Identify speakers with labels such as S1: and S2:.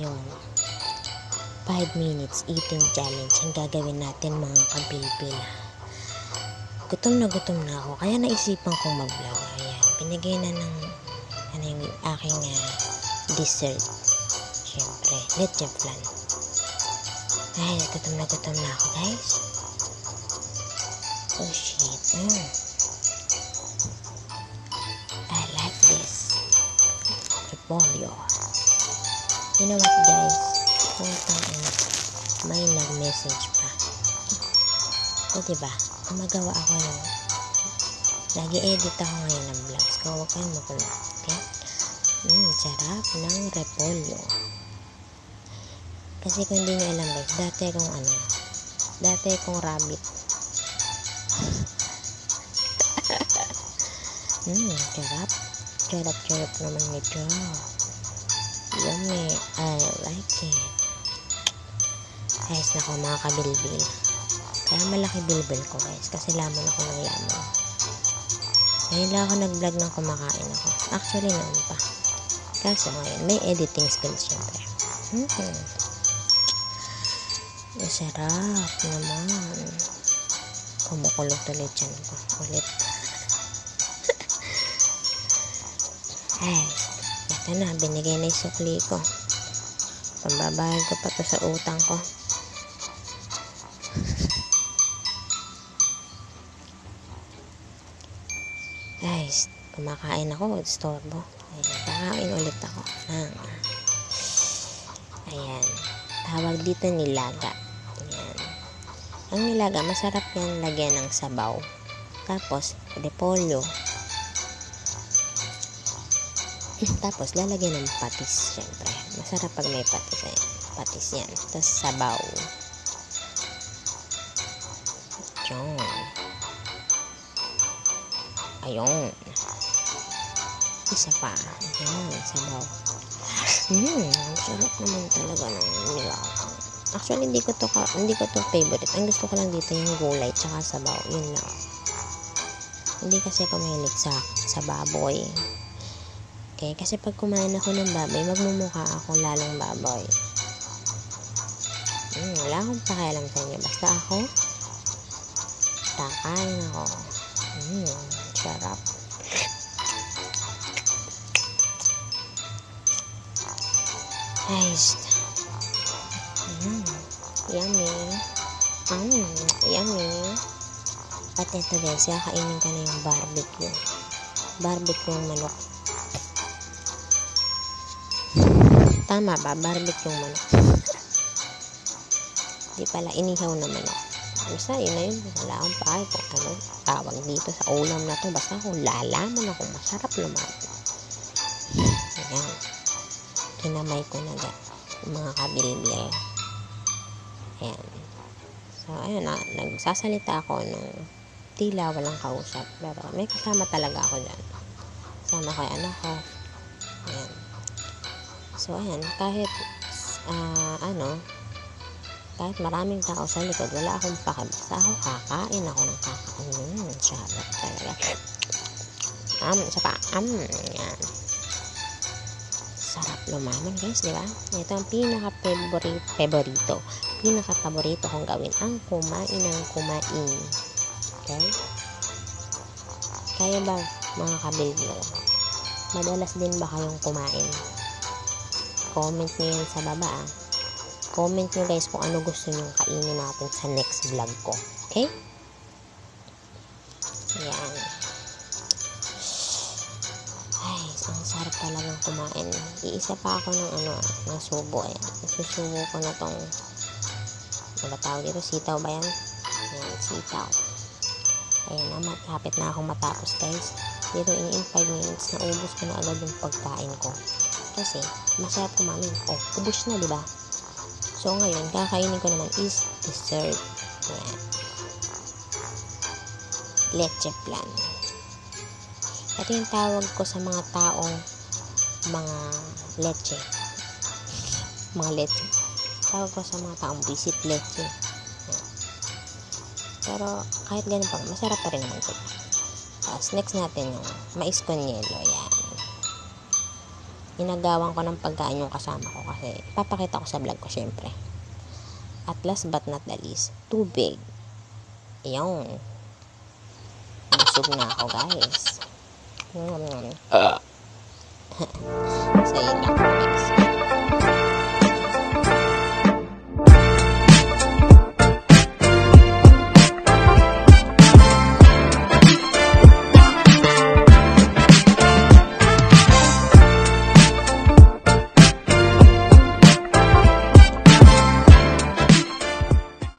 S1: ngayon 5 minutes eating challenge ang gagawin natin mga kabilbil. Gutom na ako kaya naisipan kong mag-vlog. Ayan, binigay na ng yung aking dessert. Syempre, leche flan. Ay, gutom na ako guys. Oh shit. I like this. Repolyo. You know what guys? May nag-message pa. O diba? Gumagawa ako ng nag-i-edit ako ngayon ng vlogs ko. Huwag kayong magulo. Okay? Sarap ng repolyo. Kasi kung hindi nyo alam guys, dati kong rabbit. Sarap naman nito. Yummy. I like it. Guys, nako mga kabilbil. Kaya malaki bilbil ko guys. Kasi lamon ako ng lamon. Ngayon lang ako nag-vlog ng kumakain ako. Actually, noon pa. Kaso ngayon, may editing skills syempre. Masarap naman. Kumukulog tuloy dyan ko. Ulit. Guys, ito na. Binigay na yung sukli ko. Pambabayad ko pa to sa utang ko. Guys, kumakain ako, istorbo. Kakain ulit ako. Ayan. Tawag dito nilaga. Ayan. Ang nilaga, masarap yan lagyan ng sabaw. Tapos, repolyo. Tapos, lalagyan ng patis, syempre. Masarap pag may patis. Patis yan. Tapos, sabaw. Ayun. Isa pa. Ayun, sabaw. Sarap naman talaga ng nilaga. Actually, hindi ko to favorite. Ang gusto ko lang dito yung gulay tsaka sabaw. Yun lang. Hindi kasi ako mahilig sa baboy. Okay? Kasi pag kumain ako ng baboy, magmumukha ako lalong baboy. Wala akong pakialam sa inyo. Basta ako, kakain ako. Sarap. Guys. Yummy. Yummy. At ito guys, kakainin ko na yung barbecue. Barbecue yung manok. Tama ba? Barbecue yung manok. Di pala, inihaw na manok. Basta, yun na yun. Wala akong pahay kung ano tawag dito sa ulam na to. Basta kung lalaman ako, masarap naman. Ayan. Kinamay ko na mga kabilbil. Ayan. So, ayun na. Nagsasalita ako nung tila walang kausap. Pero may kasama talaga ako dyan. Kasama ko yung anak ko. Ayan. So, ayan. Kahit kahit maraming tao sa likod, wala akong pakabasa. Ako kakain ako ng kakain. Sarap talaga. Isa pa. Yan. Sarap lumaman guys, di ba? Ito ang pinaka-paborito. Pinaka-paborito kong gawin. Ang kumain ng kumain. Okay? Kaya ba mga kabilbil? Madalas din ba kayong kumain? Comment nyo yan sa baba Comment nyo guys kung ano gusto nyo kainin natin sa next vlog ko. Okay? Ayan. Guys, ang sarap talagang kumain. Iisa pa ako ng subo. Ayan. Isusubo ko na tong tawag dito, sitaw ba yan? Ayan, sitaw. Ayan na, hapit na akong matapos guys. Dito in 5 minutes na ubos ko na agad yung pagkain ko. Kasi, masarap kumain. Ubos na, diba? So, ngayon, kakainin ko naman is dessert. Ayan. Leche flan. Ito yung tawag ko sa mga taong mga leche. Tawag ko sa mga taong visit leche. Ayan. Pero, kahit ganun pa, masarap pa rin naman sila. Tapos, next natin yung mais con yelo. Ayan. inagawan ko ng pagkain yung kasama ko kasi papakita ko sa vlog ko syempre. At last but not the least, tubig. Ayun. Busog na ako guys. So yun lang.